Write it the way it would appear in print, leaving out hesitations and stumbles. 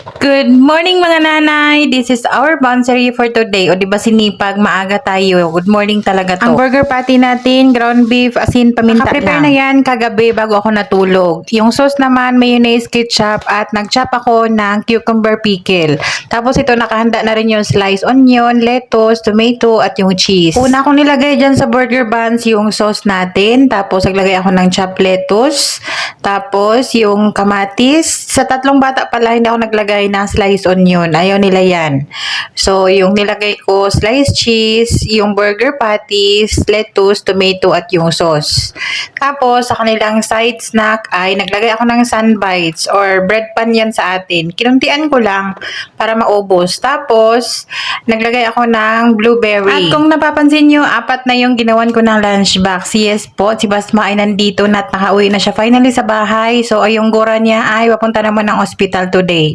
Good morning mga nanay! This is our bansary for today. O di ba sinipag, maaga tayo. Good morning talaga to. Ang burger patty natin, ground beef, asin, paminta Naka-prepare lang. Na yan kagabi bago ako natulog. Yung sauce naman, mayonnaise, ketchup, at nag-chop ako ng cucumber pickle. Tapos ito, nakahanda na rin yung sliced onion, lettuce, tomato, at yung cheese. Una akong nilagay dyan sa burger buns yung sauce natin. Tapos naglagay ako ng chopped lettuce. Tapos yung kamatis. Sa tatlong bata pala, hindi ako naglagay ng sliced onion. Ayaw nila yan. So, yung nilagay ko, sliced cheese, yung burger patties, lettuce, tomato, at yung sauce. Tapos, sa kanilang side snack ay naglagay ako ng sunbites or bread pan yan sa atin. Kinuntian ko lang para maubos. Tapos, naglagay ako ng blueberry. At kung napapansin nyo, 4 na yung ginawan ko ng lunchbox. Yes po, si Basma ay nandito na at nakauwi na siya finally sa bahay. So, ay yung gura niya ay papunta naman ng hospital today.